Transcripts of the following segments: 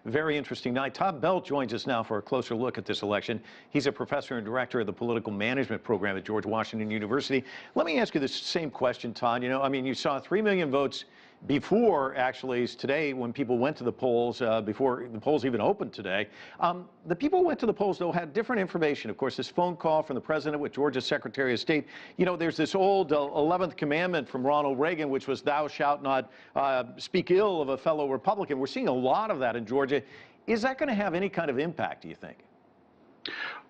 Very interesting night. Todd joins us now for a closer look at this election. He's a professor and director of the political management program at George Washington University. Let me ask you this same question, Todd. You saw 3 million votes before, actually, today when people went to the polls, before the polls even opened today. The people who went to the polls, though, had different information. Of course, this phone call from the president with Georgia's Secretary of State. There's this old 11th commandment from Ronald Reagan, which was thou shalt not speak ill of a fellow Republican. We're seeing a lot of that in Georgia. Is that going to have any kind of impact, do you think?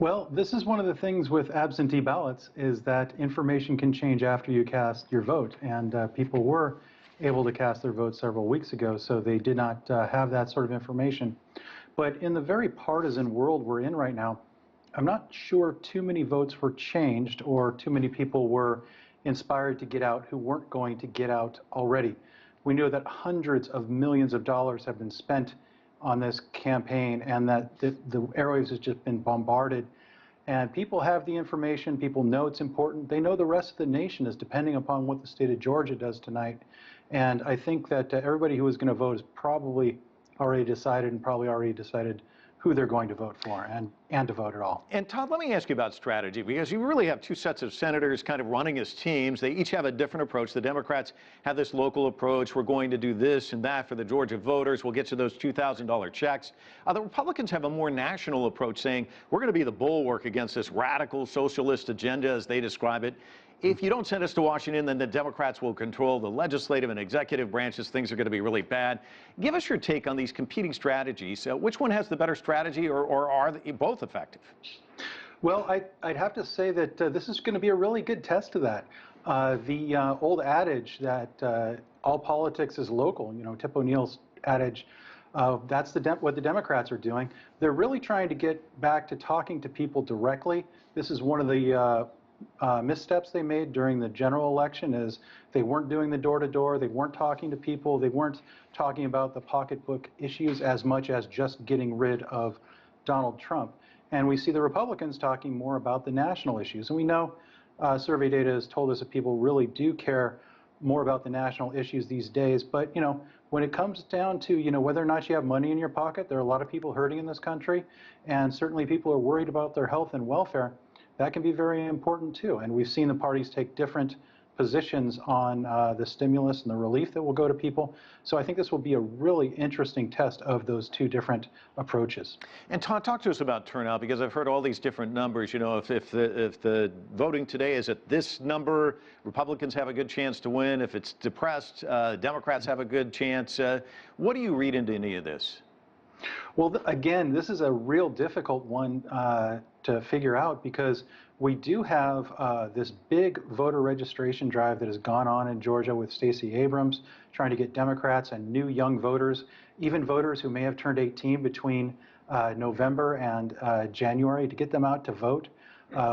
Well, this is one of the things with absentee ballots is that information can change after you cast your vote. And people were able to cast their vote several weeks ago, so they did not have that sort of information. But in the very partisan world we're in right now, I'm not sure too many votes were changed or too many people were inspired to get out who weren't going to get out already. We know that hundreds of millions of dollars have been spent on this campaign and that the airwaves has just been bombarded. And people have the information, people know it's important. They know the rest of the nation is depending upon what the state of Georgia does tonight. And I think that everybody who is going to vote has probably already decided who they're going to vote for and to vote at all. And Todd, let me ask you about strategy, because you really have two sets of senators kind of running as teams. They each have a different approach. The Democrats have this local approach. We're going to do this and that for the Georgia voters. We'll get to those $2,000 checks. The Republicans have a more national approach, saying we're going to be the bulwark against this radical socialist agenda, as they describe it. If you don't send us to Washington, then the Democrats will control the legislative and executive branches. Things are going to be really bad. Give us your take on these competing strategies. Which one has the better strategy, or are they both effective? Well, I'd have to say that this is going to be a really good test of that. The old adage that all politics is local, Tip O'Neill's adage, that's what the Democrats are doing. They're really trying to get back to talking to people directly. This is one of the missteps they made during the general election is they weren't doing the door-to-door, they weren't talking to people, they weren't talking about the pocketbook issues as much as just getting rid of Donald Trump. And we see the Republicans talking more about the national issues. And we know survey data has told us that people really do care more about the national issues these days. But, when it comes down to, whether or not you have money in your pocket, there are a lot of people hurting in this country, and certainly people are worried about their health and welfare. That can be very important too, and we've seen the parties take different positions on the stimulus and the relief that will go to people. So I think this will be a really interesting test of those two different approaches. And Todd, talk to us about turnout, because I've heard all these different numbers. If the voting today is at this number, Republicans have a good chance to win. If it's depressed, Democrats have a good chance. What do you read into any of this? Well, again, this is a real difficult one to figure out, because we do have this big voter registration drive that has gone on in Georgia with Stacey Abrams, trying to get Democrats and new young voters, even voters who may have turned 18 between November and January, to get them out to vote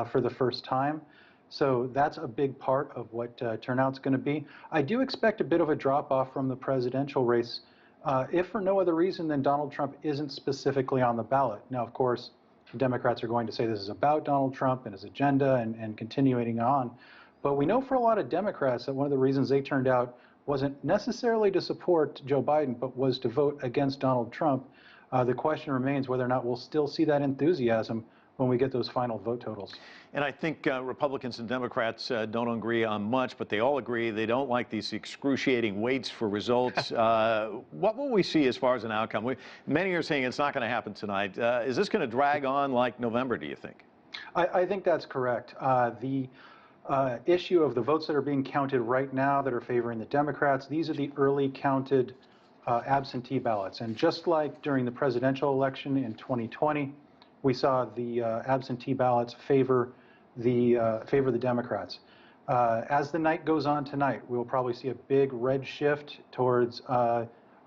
for the first time. So that's a big part of what turnout's going to be. I do expect a bit of a drop-off from the presidential race, if for no other reason than Donald Trump isn't specifically on the ballot. Now, of course, the Democrats are going to say this is about Donald Trump and his agenda and continuing on. But we know for a lot of Democrats that one of the reasons they turned out wasn't necessarily to support Joe Biden, but was to vote against Donald Trump. The question remains whether or not we'll still see that enthusiasm when we get those final vote totals. And I think Republicans and Democrats don't agree on much, but they all agree they don't like these excruciating waits for results. What will we see as far as an outcome? Many are saying it's not going to happen tonight. Is this going to drag on like November, do you think? I think that's correct. The issue of the votes that are being counted right now that are favoring the Democrats, these are the early counted absentee ballots. And just like during the presidential election in 2020, we saw the absentee ballots favor the Democrats. As the night goes on tonight, we will probably see a big red shift towards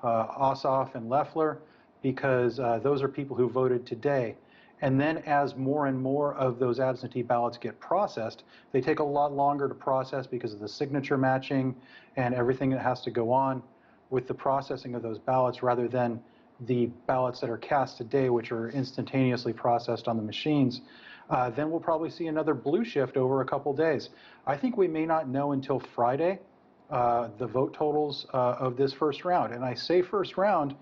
Ossoff and Loeffler, because those are people who voted today. And then as more and more of those absentee ballots get processed, they take a lot longer to process because of the signature matching and everything that has to go on with the processing of those ballots, rather than the ballots that are cast today, which are instantaneously processed on the machines. Then we'll probably see another blue shift over a couple days. I think we may not know until Friday the vote totals of this first round. And I say first round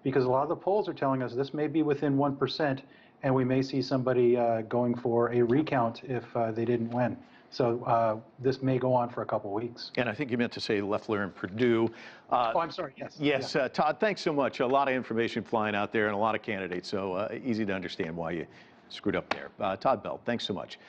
because a lot of the polls are telling us this may be within 1%, and we may see somebody going for a recount if they didn't win. So this may go on for a couple weeks. And I think you meant to say Loeffler and Perdue. Oh, I'm sorry, yes. Yes, Yeah. Todd, thanks so much. A lot of information flying out there and a lot of candidates, so easy to understand why you screwed up there. Todd Belt, thanks so much.